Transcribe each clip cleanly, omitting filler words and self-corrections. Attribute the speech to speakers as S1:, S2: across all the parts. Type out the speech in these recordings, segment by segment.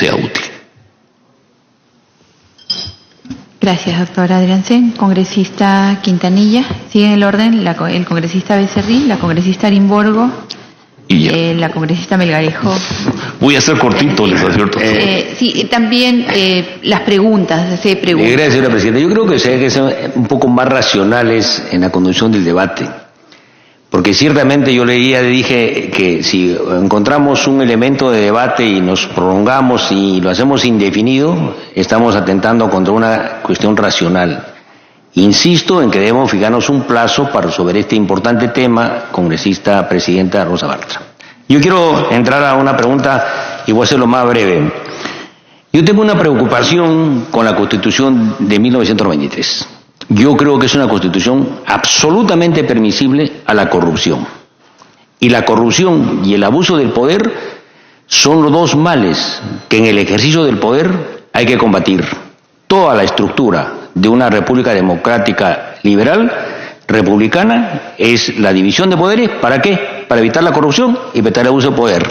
S1: sea útil.
S2: Gracias, doctor Adriansen. Congresista Quintanilla. Sigue en el orden el congresista Becerril, la congresista Arimborgo,
S1: Y
S2: la congresista Melgarejo.
S1: voy a ser cortito, les advierto.
S2: Sí, también las preguntas, hacer preguntas.
S3: Gracias, señora presidenta. Yo creo que se hay que ser un poco más racionales en la conducción del debate. Porque ciertamente yo dije que si encontramos un elemento de debate y nos prolongamos y lo hacemos indefinido, estamos atentando contra una cuestión racional. Insisto en que debemos fijarnos un plazo para resolver este importante tema, congresista presidenta Rosa Bartra. Yo quiero entrar a una pregunta y voy a hacerlo más breve. Yo tengo una preocupación con la Constitución de 1993. Yo creo que es una Constitución absolutamente permisible a la corrupción. Y la corrupción y el abuso del poder son los dos males que en el ejercicio del poder hay que combatir. Toda la estructura de una república democrática liberal, republicana, es la división de poderes. ¿Para qué? Para evitar la corrupción y evitar el abuso de poder.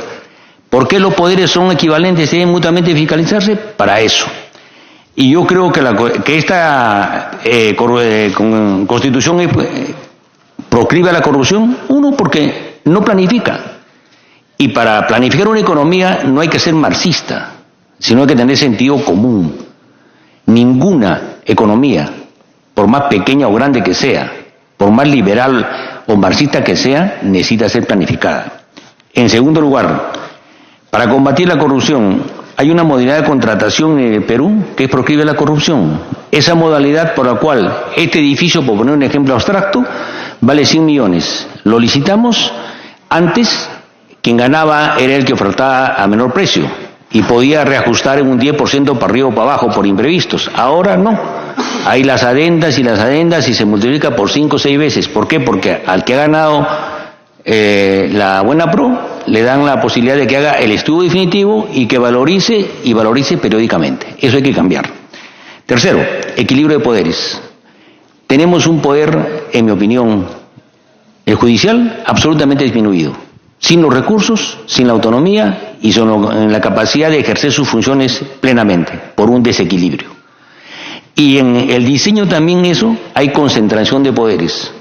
S3: ¿Por qué los poderes son equivalentes y deben mutuamente fiscalizarse? Para eso. Y yo creo que esta Constitución proclive a la corrupción, uno, porque no planifica. Y para planificar una economía no hay que ser marxista, sino hay que tener sentido común. Ninguna economía, por más pequeña o grande que sea, por más liberal o marxista que sea, necesita ser planificada. En segundo lugar, para combatir la corrupción, hay una modalidad de contratación en el Perú que proclive a la corrupción. Esa modalidad por la cual este edificio, por poner un ejemplo abstracto, vale 100 millones. Lo licitamos, antes quien ganaba era el que ofertaba a menor precio y podía reajustar en un 10% para arriba o para abajo por imprevistos. Ahora no. Hay las adendas y se multiplica por 5 o 6 veces. ¿Por qué? Porque al que ha ganado la buena pro le dan la posibilidad de que haga el estudio definitivo y que valorice periódicamente. Eso hay que cambiar. Tercero, equilibrio de poderes. Tenemos un poder, en mi opinión, el judicial, absolutamente disminuido. Sin los recursos, sin la autonomía y sin la capacidad de ejercer sus funciones plenamente, por un desequilibrio. Y en el diseño también hay concentración de poderes.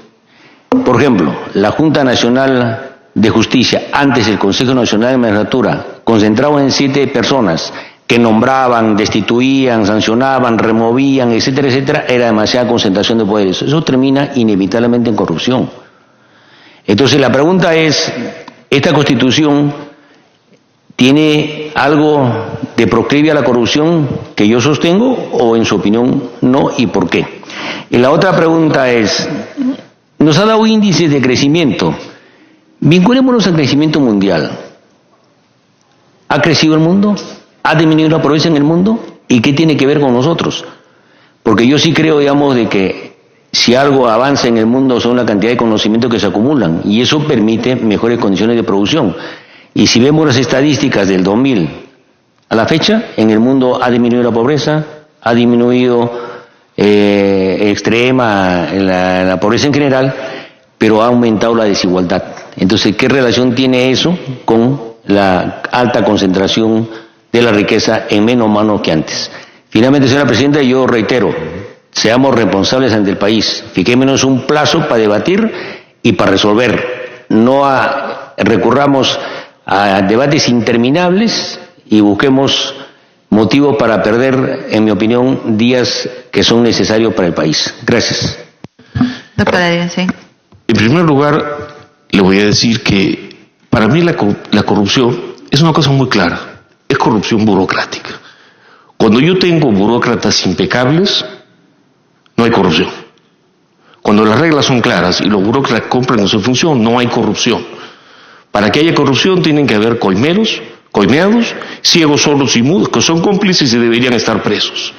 S3: Por ejemplo, la Junta Nacional de Justicia, antes el Consejo Nacional de Magistratura, concentrado en 7 personas que nombraban, destituían, sancionaban, removían, etcétera, etcétera, era demasiada concentración de poderes. Eso termina inevitablemente en corrupción. Entonces la pregunta es, ¿esta Constitución tiene algo de proclive a la corrupción que yo sostengo o en su opinión no, y por qué? Y la otra pregunta es, nos ha dado índices de crecimiento. Vinculémonos al crecimiento mundial. ¿Ha crecido el mundo? ¿Ha disminuido la pobreza en el mundo? ¿Y qué tiene que ver con nosotros? Porque yo sí creo, de que si algo avanza en el mundo son la cantidad de conocimientos que se acumulan y eso permite mejores condiciones de producción. Y si vemos las estadísticas del 2000 a la fecha, en el mundo ha disminuido la pobreza, ha disminuido extrema la pobreza en general, pero ha aumentado la desigualdad. Entonces, ¿qué relación tiene eso con la alta concentración de la riqueza en menos manos que antes? Finalmente, señora presidenta, yo reitero, seamos responsables ante el país, fijémonos un plazo para debatir y para resolver. No recurramos a debates interminables y busquemos motivos para perder, en mi opinión, días que son necesarios para el país. Gracias.
S2: Doctor Adriansen.
S1: En primer lugar, le voy a decir que para mí la corrupción es una cosa muy clara, es corrupción burocrática. Cuando yo tengo burócratas impecables, no hay corrupción. Cuando las reglas son claras y los burócratas cumplen su función, no hay corrupción. Para que haya corrupción tienen que haber coimeados, ciegos, sordos y mudos, que son cómplices y deberían estar presos.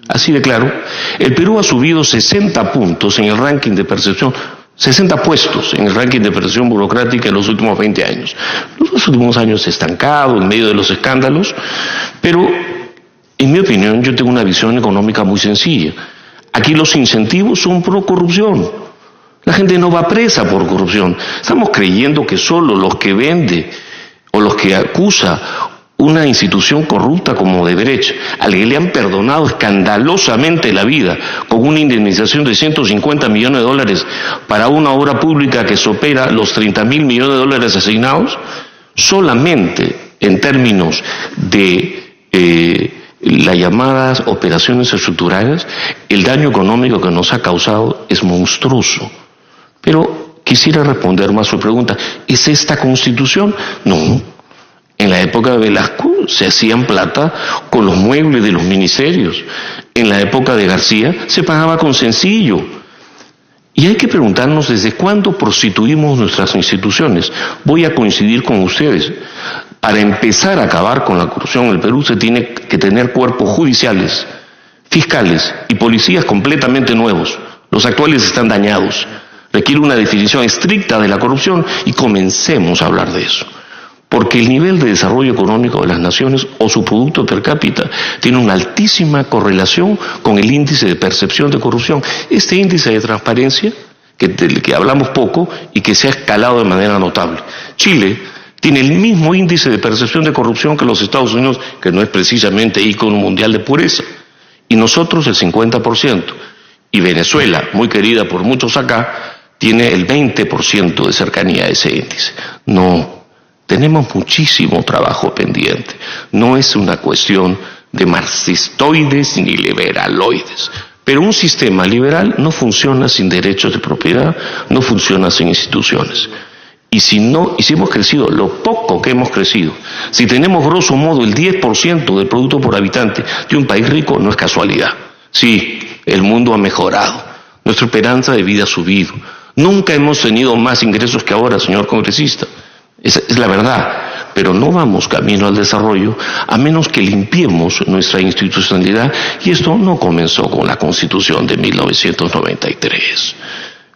S1: Así de claro. El Perú ha subido 60 puntos en el ranking de percepción, 60 puestos en el ranking de percepción burocrática en los últimos 20 años. Los últimos años estancado en medio de los escándalos, pero en mi opinión yo tengo una visión económica muy sencilla. Aquí los incentivos son pro corrupción. La gente no va presa por corrupción. Estamos creyendo que solo los que vende o los que acusa una institución corrupta como Odebrecht, al que le han perdonado escandalosamente la vida con una indemnización de 150 millones de dólares para una obra pública que supera los 30.000 millones de dólares asignados, solamente en términos de las llamadas operaciones estructurales, el daño económico que nos ha causado es monstruoso. Pero quisiera responder más a su pregunta, ¿es esta Constitución? No. En la época de Velasco se hacían plata con los muebles de los ministerios. En la época de García se pagaba con sencillo. Y hay que preguntarnos desde cuándo prostituimos nuestras instituciones. Voy a coincidir con ustedes. Para empezar a acabar con la corrupción en el Perú se tiene que tener cuerpos judiciales, fiscales y policías completamente nuevos. Los actuales están dañados. Requiere una definición estricta de la corrupción y comencemos a hablar de eso. Porque el nivel de desarrollo económico de las naciones o su producto per cápita tiene una altísima correlación con el índice de percepción de corrupción. Este índice de transparencia, del que hablamos poco y que se ha escalado de manera notable. Chile tiene el mismo índice de percepción de corrupción que los Estados Unidos, que no es precisamente ícono mundial de pureza, y nosotros el 50%. Y Venezuela, muy querida por muchos acá, tiene el 20% de cercanía a ese índice. No. Tenemos muchísimo trabajo pendiente. No es una cuestión de marxistoides ni liberaloides. Pero un sistema liberal no funciona sin derechos de propiedad, no funciona sin instituciones. Y si hemos crecido lo poco que hemos crecido, si tenemos grosso modo el 10% del producto por habitante de un país rico, no es casualidad. Sí, el mundo ha mejorado, nuestra esperanza de vida ha subido. Nunca hemos tenido más ingresos que ahora, señor congresista. Esa es la verdad, pero no vamos camino al desarrollo a menos que limpiemos nuestra institucionalidad, y esto no comenzó con la Constitución de 1993.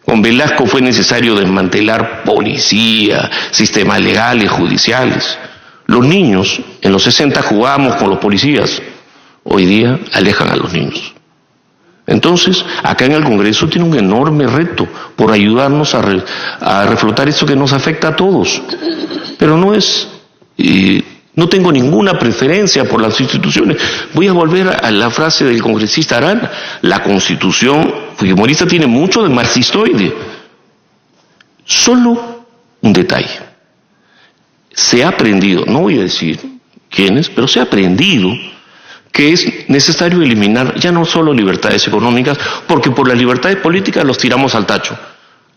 S1: Con Velasco fue necesario desmantelar policía, sistemas legales, judiciales. Los niños en los 60 jugábamos con los policías, hoy día alejan a los niños. Entonces, acá en el Congreso tiene un enorme reto por ayudarnos a reflotar esto que nos afecta a todos. Pero no tengo ninguna preferencia por las instituciones. Voy a volver a la frase del congresista Arana. La Constitución fujimorista tiene mucho de marxistoide. Solo un detalle. Se ha aprendido, no voy a decir quiénes, pero se ha aprendido que es necesario eliminar ya no solo libertades económicas, porque por las libertades políticas los tiramos al tacho.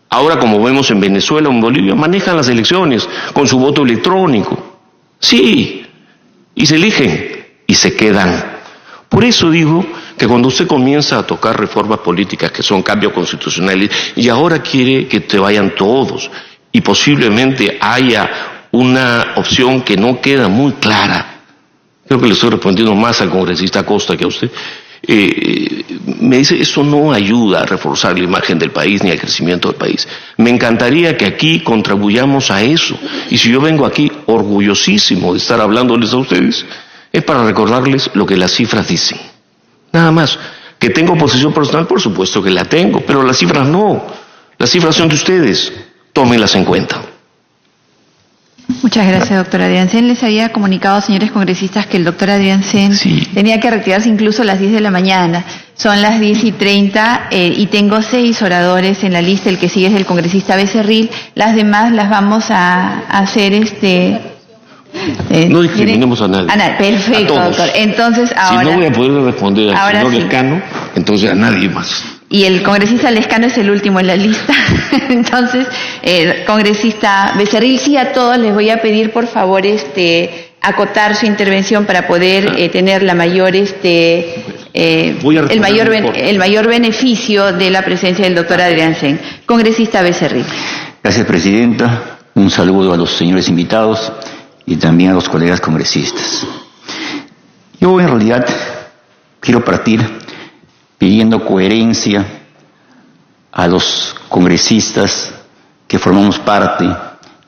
S1: Ahora, como vemos en Venezuela o en Bolivia, manejan las elecciones con su voto electrónico. Sí, y se eligen y se quedan. Por eso digo que cuando usted comienza a tocar reformas políticas que son cambios constitucionales y ahora quiere que te vayan todos y posiblemente haya una opción que no queda muy clara, creo que le estoy respondiendo más al congresista Acosta que a usted, me dice, eso no ayuda a reforzar la imagen del país ni al crecimiento del país. Me encantaría que aquí contribuyamos a eso. Y si yo vengo aquí orgullosísimo de estar hablándoles a ustedes, es para recordarles lo que las cifras dicen. Nada más. Que tengo posición personal, por supuesto que la tengo, pero las cifras no. Las cifras son de ustedes. Tómenlas en cuenta.
S2: Muchas gracias, doctor Adriancén. Les había comunicado, señores congresistas, que el doctor Adriancén tenía que retirarse incluso a las 10 de la mañana. Son las 10:30 y tengo 6 oradores en la lista. El que sigue es el congresista Becerril. Las demás las vamos a hacer
S1: no discriminemos a nadie.
S2: Perfecto, doctor. Entonces, ahora...
S1: Si no voy a poder responder al señor Lescano, entonces a nadie más.
S2: Y el congresista Lescano es el último en la lista. Entonces, congresista Becerril, sí, a todos les voy a pedir, por favor, acotar su intervención para poder tener la mayor, el mayor beneficio de la presencia del doctor Adriancén. Congresista Becerril.
S3: Gracias, presidenta. Un saludo a los señores invitados y también a los colegas congresistas. Yo, en realidad, quiero partir pidiendo coherencia a los congresistas que formamos parte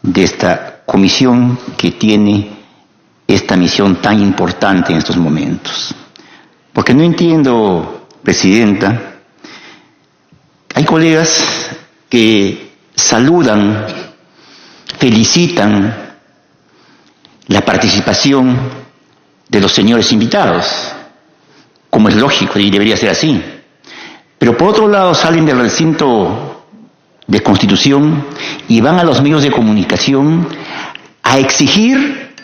S3: de esta comisión que tiene esta misión tan importante en estos momentos. Porque no entiendo, presidenta, hay colegas que saludan, felicitan la participación de los señores invitados, como es lógico y debería ser así. Pero por otro lado salen del recinto de Constitución y van a los medios de comunicación a exigir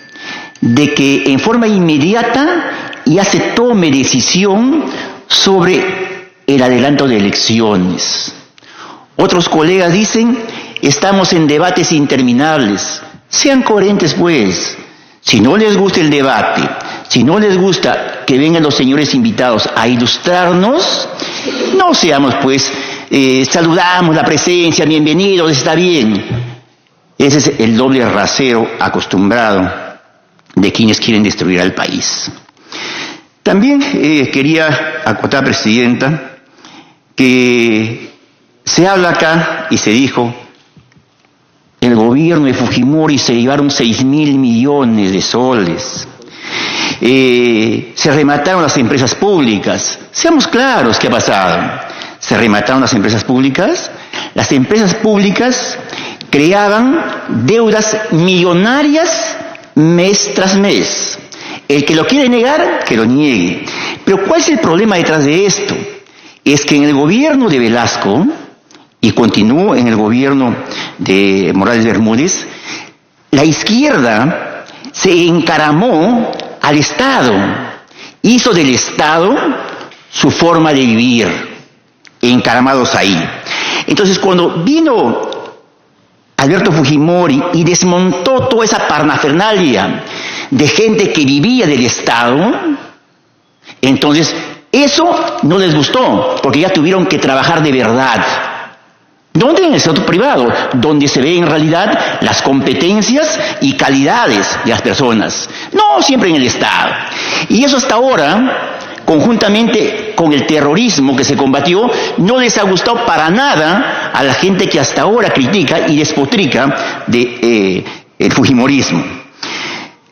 S3: de que en forma inmediata ya se tome decisión sobre el adelanto de elecciones. Otros colegas dicen, estamos en debates interminables. Sean coherentes, pues. Si no les gusta el debate, si no les gusta que vengan los señores invitados a ilustrarnos, no seamos, pues, saludamos la presencia, bienvenidos, está bien. Ese es el doble rasero acostumbrado de quienes quieren destruir al país. También quería acotar, Presidenta, que se habla acá y se dijo, el gobierno de Fujimori se llevaron 6.000 millones de soles. Se remataron las empresas públicas. Seamos claros qué ha pasado. Se remataron las empresas públicas. Las empresas públicas creaban deudas millonarias mes tras mes. El que lo quiere negar, que lo niegue. Pero ¿cuál es el problema detrás de esto? Es que en el gobierno de Velasco, y continuó en el gobierno de Morales Bermúdez, la izquierda se encaramó al Estado, hizo del Estado su forma de vivir, encaramados ahí. Entonces, cuando vino Alberto Fujimori y desmontó toda esa parafernalia de gente que vivía del Estado, entonces eso no les gustó, porque ya tuvieron que trabajar de verdad. ¿Dónde? En el sector privado, donde se ven en realidad las competencias y calidades de las personas, no siempre en el Estado. Y eso hasta ahora, conjuntamente con el terrorismo que se combatió, no les ha gustado para nada a la gente que hasta ahora critica y despotrica de el fujimorismo.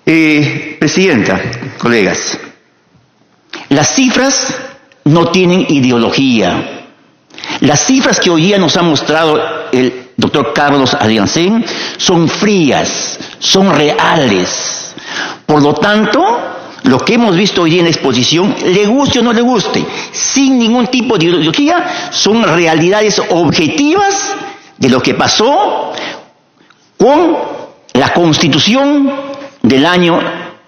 S3: Presidenta, colegas, las cifras no tienen ideología. Las cifras que hoy día nos ha mostrado el doctor Carlos Adriancén son frías, son reales. Por lo tanto, lo que hemos visto hoy día en la exposición, le guste o no le guste, sin ningún tipo de ideología, son realidades objetivas de lo que pasó con la Constitución del año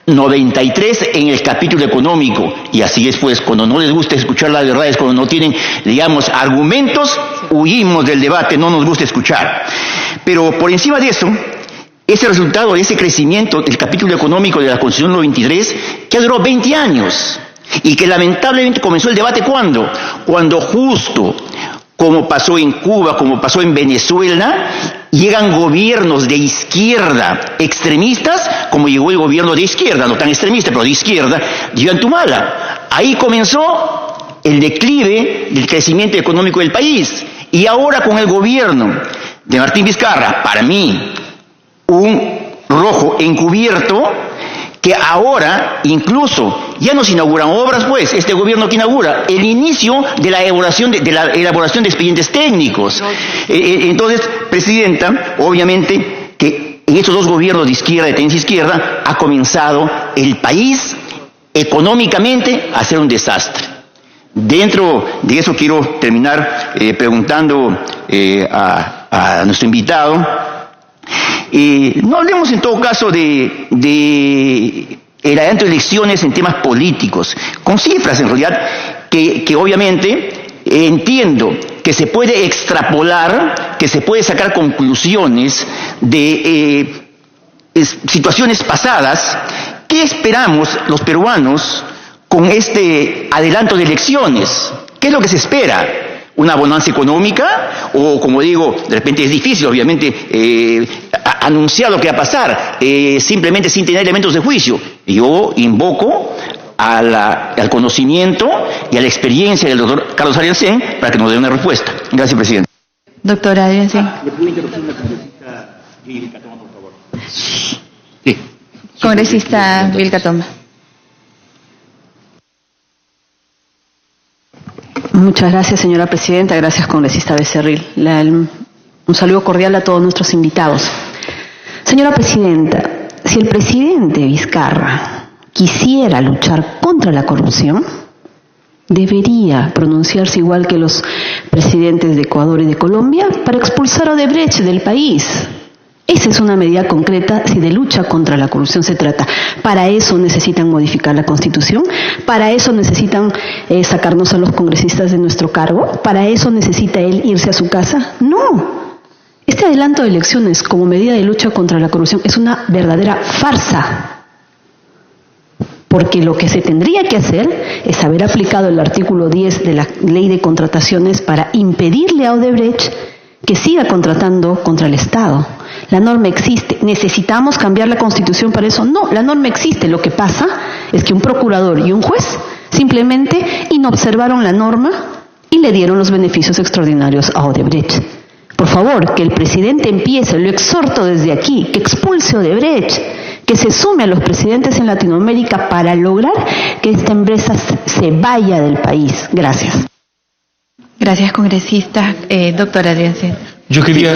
S3: 93 en el capítulo económico. Y así es, pues, cuando no les gusta escuchar las verdades, cuando no tienen, digamos, argumentos, huimos del debate, no nos gusta escuchar. Pero por encima de eso, ese resultado, ese crecimiento del capítulo económico de la Constitución 93, que duró 20 años, y que lamentablemente comenzó el debate, ¿cuándo? Cuando justo, como pasó en Cuba, como pasó en Venezuela, llegan gobiernos de izquierda extremistas, como llegó el gobierno de izquierda, no tan extremista, pero de izquierda, llegó en Tumala. Ahí comenzó el declive del crecimiento económico del país. Y ahora con el gobierno de Martín Vizcarra, para mí, un rojo encubierto, que ahora incluso ya nos inauguran obras, pues, este gobierno que inaugura el inicio de la elaboración de expedientes técnicos. Entonces, Presidenta, obviamente que en estos dos gobiernos de izquierda, de tendencia izquierda, ha comenzado el país económicamente a ser un desastre. Dentro de eso quiero terminar preguntando a nuestro invitado. No hablemos en todo caso de el adelanto de elecciones en temas políticos, con cifras en realidad que obviamente entiendo que se puede extrapolar, que se puede sacar conclusiones de situaciones pasadas. ¿Qué esperamos los peruanos con este adelanto de elecciones? ¿Qué es lo que se espera? ¿Una bonanza económica? O, como digo, de repente es difícil, obviamente, anunciar lo que va a pasar, simplemente sin tener elementos de juicio. Yo invoco al conocimiento y a la experiencia del doctor Carlos Adriancén para que nos dé una respuesta. Gracias, presidente.
S2: Doctor Adriancén.
S3: ¿Le puedo interrumpir una congresista Vilca Toma, por favor? Sí.
S2: Congresista Vilca Toma.
S4: Muchas gracias, señora presidenta. Gracias, congresista Becerril. Un saludo cordial a todos nuestros invitados. Señora presidenta, si el presidente Vizcarra quisiera luchar contra la corrupción, debería pronunciarse igual que los presidentes de Ecuador y de Colombia para expulsar a Odebrecht del país. Esa es una medida concreta si de lucha contra la corrupción se trata. Para eso necesitan modificar la Constitución, para eso necesitan sacarnos a los congresistas de nuestro cargo, para eso necesita él irse a su casa. No. Este adelanto de elecciones como medida de lucha contra la corrupción es una verdadera farsa. Porque lo que se tendría que hacer es haber aplicado el artículo 10 de la Ley de Contrataciones para impedirle a Odebrecht que siga contratando contra el Estado. La norma existe. ¿Necesitamos cambiar la Constitución para eso? No, la norma existe. Lo que pasa es que un procurador y un juez simplemente inobservaron la norma y le dieron los beneficios extraordinarios a Odebrecht. Por favor, que el presidente empiece, lo exhorto desde aquí, que expulse a Odebrecht, que se sume a los presidentes en Latinoamérica para lograr que esta empresa se vaya del país. Gracias.
S2: Gracias, congresista. Doctora Adriansen.
S1: Yo quería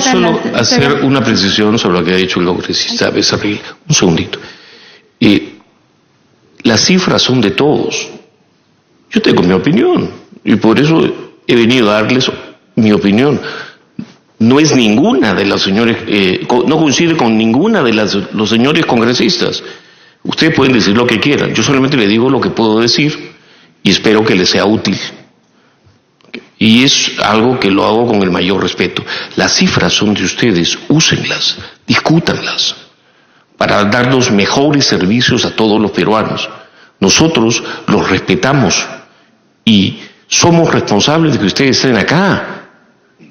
S1: solo hacer una precisión sobre lo que ha dicho el congresista Becerril. Un segundito. Las cifras son de todos. Yo tengo mi opinión y por eso he venido a darles mi opinión. No es ninguna de las señores, no coincide con ninguna de los señores congresistas. Ustedes pueden decir lo que quieran. Yo solamente le digo lo que puedo decir y espero que les sea útil. Y es algo que lo hago con el mayor respeto. Las cifras son de ustedes, úsenlas, discútanlas, para dar los mejores servicios a todos los peruanos. Nosotros los respetamos y somos responsables de que ustedes estén acá.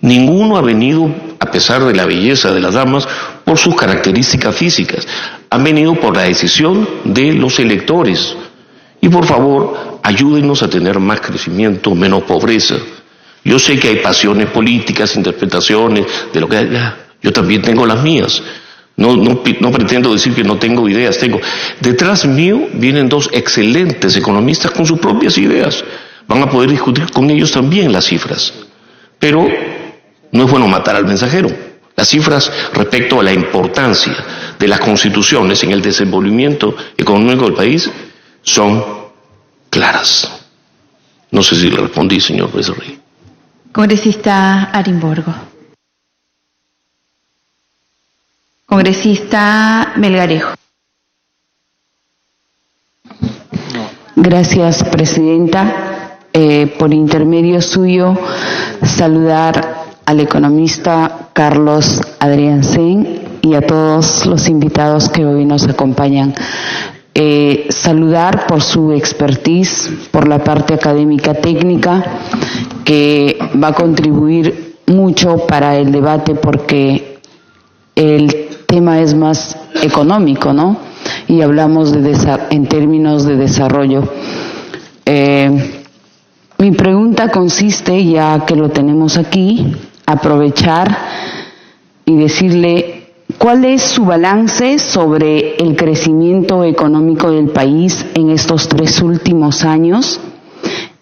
S1: Ninguno ha venido, a pesar de la belleza de las damas, por sus características físicas. Han venido por la decisión de los electores. Y por favor, ayúdenos a tener más crecimiento, menos pobreza. Yo sé que hay pasiones políticas, interpretaciones de lo que hay. Yo también tengo las mías. No pretendo decir que no tengo ideas. Detrás mío vienen dos excelentes economistas con sus propias ideas. Van a poder discutir con ellos también las cifras. Pero no es bueno matar al mensajero. Las cifras respecto a la importancia de las constituciones en el desenvolvimiento económico del país son claras. No sé si le respondí, señor Becerril.
S2: Congresista Arimborgo. Congresista Melgarejo.
S5: Gracias, presidenta. Por intermedio suyo, saludar al economista Carlos Adriansen y a todos los invitados que hoy nos acompañan. Saludar por su expertise, por la parte académica técnica, que va a contribuir mucho para el debate porque el tema es más económico, ¿no? Y hablamos en términos de desarrollo. Mi pregunta consiste, ya que lo tenemos aquí, aprovechar y decirle cuál es su balance sobre el crecimiento económico del país en estos 3 últimos años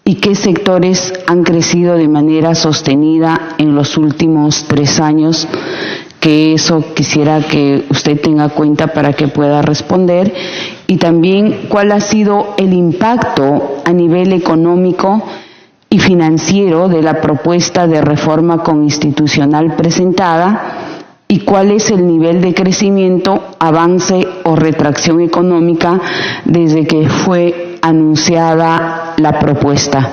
S5: y qué sectores han crecido de manera sostenida en los últimos 3 años, que eso quisiera que usted tenga cuenta para que pueda responder, y también cuál ha sido el impacto a nivel económico y financiero de la propuesta de reforma constitucional presentada y cuál es el nivel de crecimiento, avance o retracción económica desde que fue anunciada la propuesta.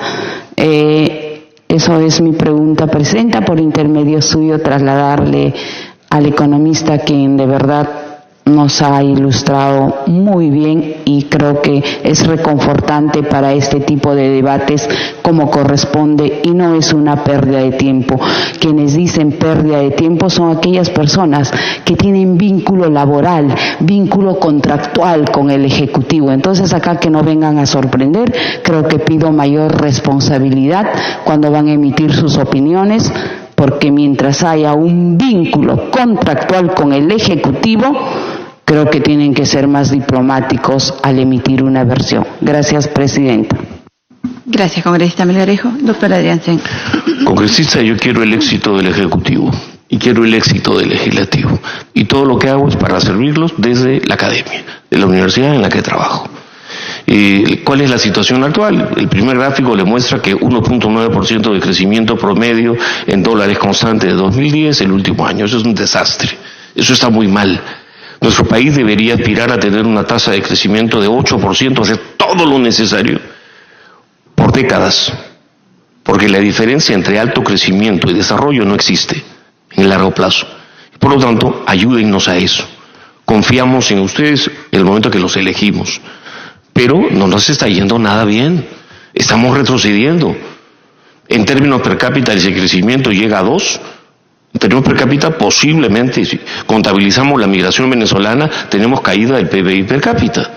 S5: Eso es mi pregunta. Presenta por intermedio suyo trasladarle al economista, quien de verdad nos ha ilustrado muy bien y creo que es reconfortante para este tipo de debates como corresponde y no es una pérdida de tiempo. Quienes dicen pérdida de tiempo son aquellas personas que tienen vínculo laboral, vínculo contractual con el Ejecutivo. Entonces acá que no vengan a sorprender, creo que pido mayor responsabilidad cuando van a emitir sus opiniones, porque mientras haya un vínculo contractual con el Ejecutivo, creo que tienen que ser más diplomáticos al emitir una versión. Gracias, presidenta.
S2: Gracias, congresista Melgarejo. Doctora Adriansen.
S1: Congresista, yo quiero el éxito del Ejecutivo y quiero el éxito del Legislativo. Y todo lo que hago es para servirlos desde la academia, de la universidad en la que trabajo. ¿Cuál es la situación actual? El primer gráfico le muestra que 1.9% de crecimiento promedio en dólares constante de 2010, el último año. Eso es un desastre. Eso está muy mal. Nuestro país debería aspirar a tener una tasa de crecimiento de 8%, hacer todo lo necesario por décadas. Porque la diferencia entre alto crecimiento y desarrollo no existe en el largo plazo. Por lo tanto, ayúdennos a eso. Confiamos en ustedes en el momento que los elegimos. Pero no nos está yendo nada bien. Estamos retrocediendo. En términos per cápita, ese crecimiento llega a 2. En términos per cápita, posiblemente, si contabilizamos la migración venezolana, tenemos caída del PBI per cápita.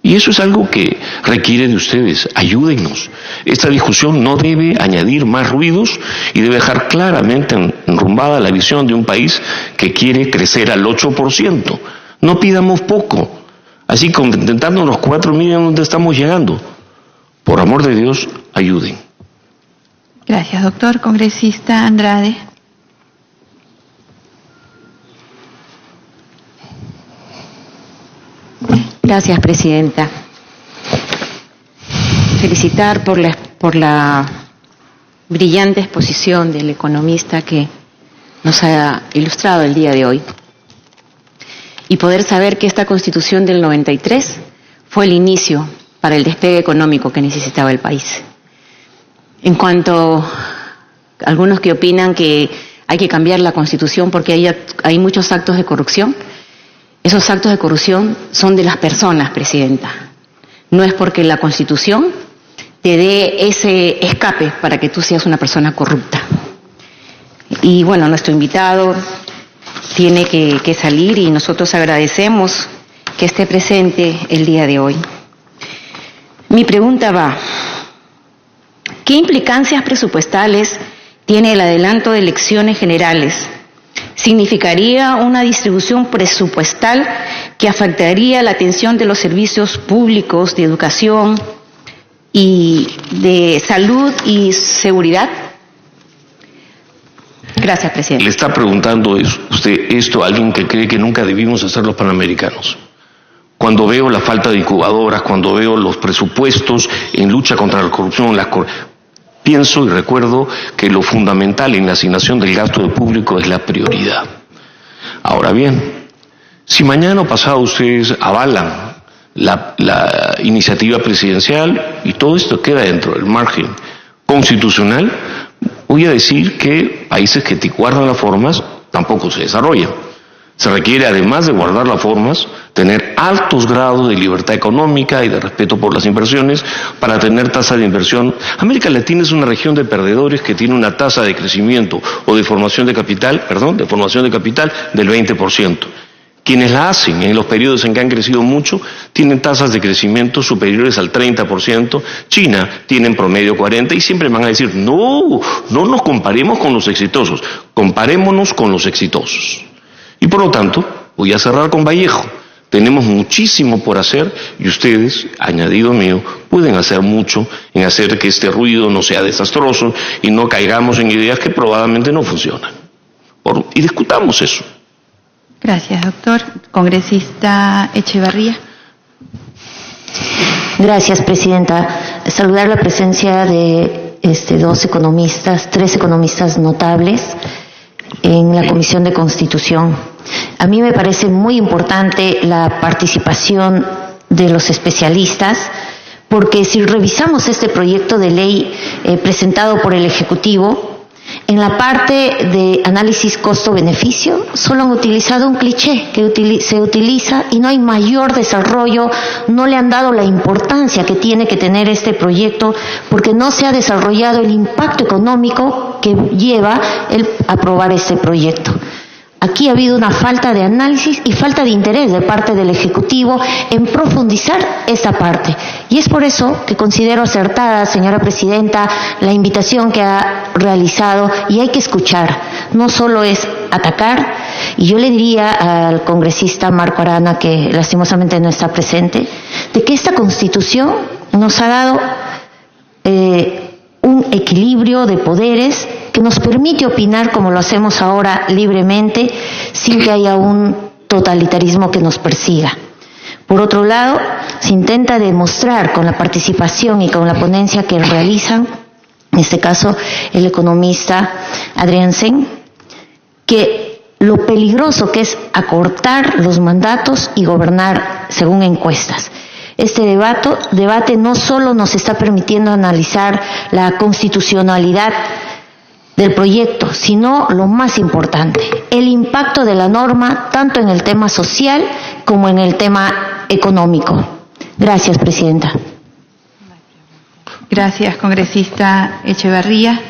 S1: Y eso es algo que requiere de ustedes. Ayúdennos. Esta discusión no debe añadir más ruidos y debe dejar claramente enrumbada la visión de un país que quiere crecer al 8%. No pidamos poco. Así contentándonos 4 millones donde estamos llegando. Por amor de Dios, ayuden.
S2: Gracias, doctor. Congresista Andrade.
S6: Gracias, presidenta. Felicitar por la brillante exposición del economista que nos ha ilustrado el día de hoy. Y poder saber que esta Constitución del 93 fue el inicio para el despegue económico que necesitaba el país. En cuanto a algunos que opinan que hay que cambiar la Constitución porque hay muchos actos de corrupción, esos actos de corrupción son de las personas, presidenta. No es porque la Constitución te dé ese escape para que tú seas una persona corrupta. Y bueno, nuestro invitado tiene que salir y nosotros agradecemos que esté presente el día de hoy. Mi pregunta va: ¿qué implicancias presupuestales tiene el adelanto de elecciones generales? ¿Significaría una distribución presupuestal que afectaría la atención de los servicios públicos de educación y de salud y seguridad? Gracias, presidente.
S1: Le está preguntando usted esto a alguien que cree que nunca debimos hacer los panamericanos. Cuando veo la falta de incubadoras, cuando veo los presupuestos en lucha contra la corrupción, pienso y recuerdo que lo fundamental en la asignación del gasto público es la prioridad. Ahora bien, si mañana o pasado ustedes avalan la iniciativa presidencial y todo esto queda dentro del margen constitucional, voy a decir que países que guardan las formas tampoco se desarrollan. Se requiere, además de guardar las formas, tener altos grados de libertad económica y de respeto por las inversiones para tener tasa de inversión. América Latina es una región de perdedores que tiene una tasa de crecimiento o de formación de capital del 20%. Quienes la hacen en los periodos en que han crecido mucho tienen tasas de crecimiento superiores al 30%. China tiene en promedio 40% y siempre van a decir, no nos comparemos con los exitosos, comparémonos con los exitosos. Y por lo tanto, voy a cerrar con Vallejo. Tenemos muchísimo por hacer y ustedes, añadido mío, pueden hacer mucho en hacer que este ruido no sea desastroso y no caigamos en ideas que probablemente no funcionan. Y discutamos eso.
S2: Gracias, doctor. Congresista Echevarría.
S7: Gracias, presidenta. Saludar la presencia de tres economistas notables en la Comisión de Constitución. A mí me parece muy importante la participación de los especialistas, porque si revisamos este proyecto de ley presentado por el Ejecutivo, en la parte de análisis costo-beneficio solo han utilizado un cliché que se utiliza y no hay mayor desarrollo, no le han dado la importancia que tiene que tener este proyecto porque no se ha desarrollado el impacto económico que lleva el aprobar este proyecto. Aquí ha habido una falta de análisis y falta de interés de parte del Ejecutivo en profundizar esta parte. Y es por eso que considero acertada, señora presidenta, la invitación que ha realizado y hay que escuchar. No solo es atacar, y yo le diría al congresista Marco Arana, que lastimosamente no está presente, de que esta Constitución nos ha dado un equilibrio de poderes que nos permite opinar como lo hacemos ahora libremente, sin que haya un totalitarismo que nos persiga. Por otro lado, se intenta demostrar con la participación y con la ponencia que realizan, en este caso el economista Adrián Sen, que lo peligroso que es acortar los mandatos y gobernar según encuestas. Este debate no solo nos está permitiendo analizar la constitucionalidad del proyecto, sino lo más importante, el impacto de la norma tanto en el tema social como en el tema económico. Gracias, Presidenta.
S2: Gracias, congresista Echevarría.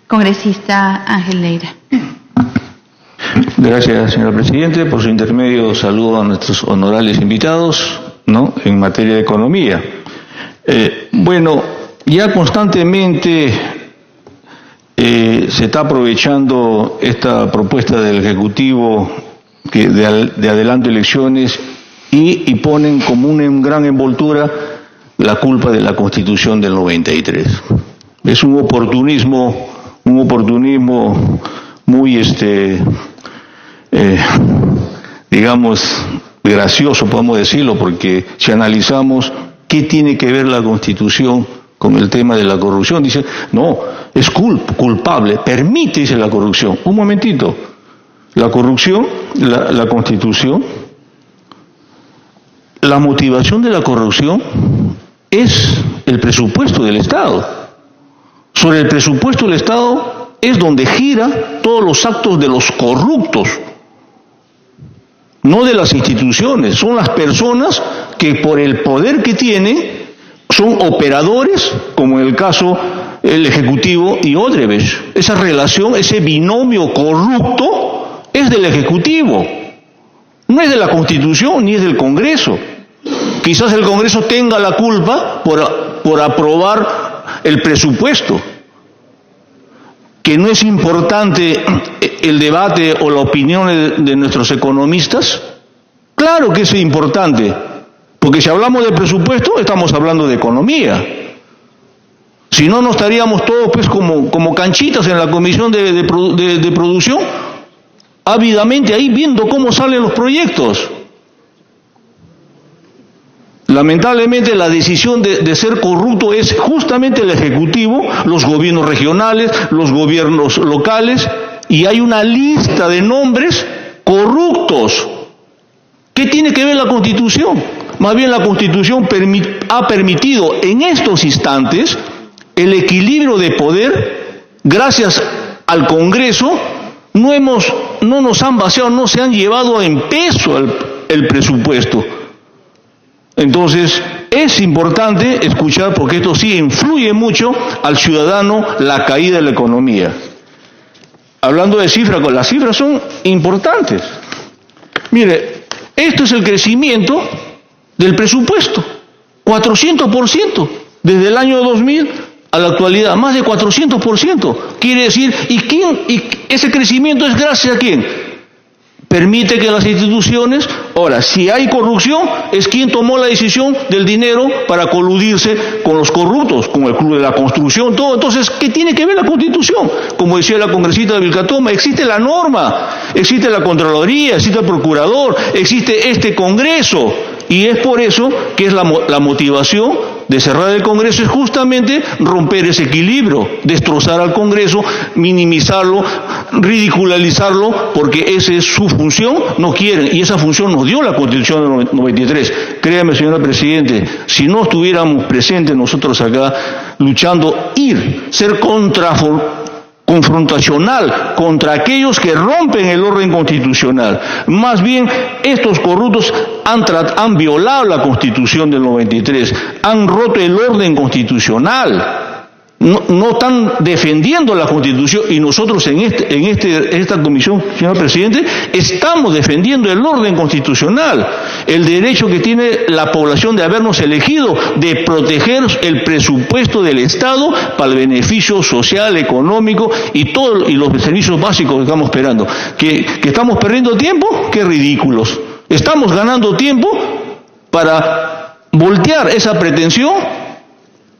S2: Congresista Ángel Neira.
S8: Gracias, señor presidente. Por su intermedio saludo a nuestros honorables invitados, ¿no?, en materia de economía. Bueno, ya constantemente se está aprovechando esta propuesta del Ejecutivo de adelanto de elecciones y ponen como una gran envoltura la culpa de la Constitución del 93. Es un oportunismo muy digamos gracioso, podemos decirlo, porque si analizamos qué tiene que ver la Constitución con el tema de la corrupción, dice, no, es culpable, permite, dice la corrupción. Un momentito, la corrupción, la Constitución, la motivación de la corrupción es el presupuesto del Estado. Sobre el presupuesto del Estado es donde gira todos los actos de los corruptos, no de las instituciones. Son las personas que por el poder que tienen son operadores, como en el caso el Ejecutivo y Odebrecht. Esa relación, ese binomio corrupto es del Ejecutivo, no es de la Constitución ni es del Congreso. Quizás el Congreso tenga la culpa por aprobar el presupuesto. ¿Que no es importante el debate o la opinión de nuestros economistas? Claro que es importante, porque si hablamos de presupuesto estamos hablando de economía. Si no, no estaríamos todos pues como canchitas en la comisión de producción, ávidamente ahí viendo cómo salen los proyectos. Lamentablemente la decisión de ser corrupto es justamente el Ejecutivo, los gobiernos regionales, los gobiernos locales, y hay una lista de nombres corruptos. ¿Qué tiene que ver la Constitución? Más bien la Constitución ha permitido en estos instantes el equilibrio de poder. Gracias al Congreso no nos han vaciado, no se han llevado en peso el presupuesto. Entonces, es importante escuchar, porque esto sí influye mucho al ciudadano, la caída de la economía. Hablando de cifras, las cifras son importantes. Mire, esto es el crecimiento del presupuesto, 400%, desde el año 2000 a la actualidad, más de 400%. Quiere decir, ¿y ese crecimiento es gracias a quién? Permite que las instituciones, ahora, si hay corrupción, es quien tomó la decisión del dinero para coludirse con los corruptos, con el Club de la Construcción, todo. Entonces, ¿qué tiene que ver la Constitución? Como decía la congresista de Vilcatoma, existe la norma, existe la Contraloría, existe el Procurador, existe este Congreso, y es por eso que es la motivación de cerrar el Congreso, es justamente romper ese equilibrio, destrozar al Congreso, minimizarlo, ridiculizarlo, porque esa es su función. No quieren, y esa función nos dio la Constitución del 93. Créame, señora Presidente, si no estuviéramos presentes nosotros acá luchando, ser confrontacional contra aquellos que rompen el orden constitucional. Más bien, estos corruptos han violado la Constitución del 93, han roto el orden constitucional, no están defendiendo la Constitución, y nosotros en esta comisión, señor presidente, estamos defendiendo el orden constitucional, el derecho que tiene la población de habernos elegido, de proteger el presupuesto del Estado para el beneficio social, económico y los servicios básicos que estamos esperando. ¿Que estamos perdiendo tiempo? ¡Qué ridículos! Estamos ganando tiempo para voltear esa pretensión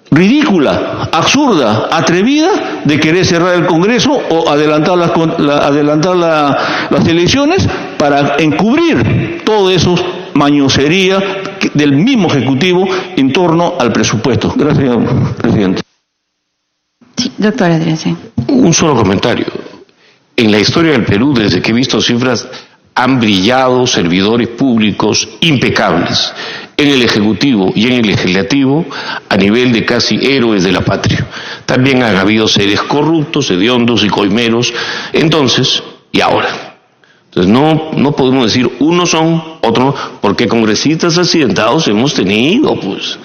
S8: ridícula, absurda, atrevida de querer cerrar el Congreso o adelantar las elecciones para encubrir todo eso, mañosería, del mismo Ejecutivo en torno al presupuesto. Gracias, señor presidente.
S2: Sí, doctor Andriasen.
S1: Un solo comentario. En la historia del Perú, desde que he visto cifras, han brillado servidores públicos impecables en el Ejecutivo y en el Legislativo a nivel de casi héroes de la patria. También han habido seres corruptos, hediondos y coimeros, entonces y ahora. Entonces no podemos decir unos son, otros no, porque congresistas accidentados hemos tenido, pues.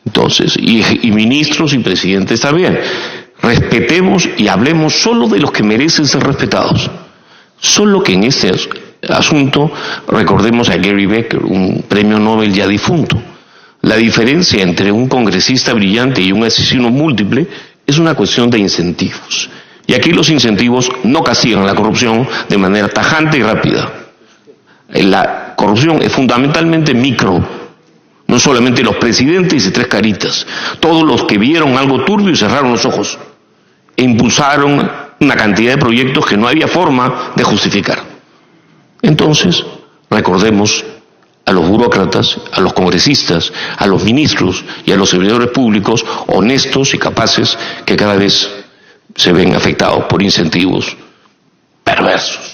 S1: Entonces, y ministros y presidentes también. Respetemos y hablemos solo de los que merecen ser respetados. Solo que en este asunto recordemos a Gary Becker, un premio Nobel ya difunto. La diferencia entre un congresista brillante y un asesino múltiple es una cuestión de incentivos. Y aquí los incentivos no castigan la corrupción de manera tajante y rápida. La corrupción es fundamentalmente micro. No solamente los presidentes y tres caritas. Todos los que vieron algo turbio y cerraron los ojos. E impulsaron una cantidad de proyectos que no había forma de justificar. Entonces, recordemos a los burócratas, a los congresistas, a los ministros y a los servidores públicos honestos y capaces que cada vez se ven afectados por incentivos perversos.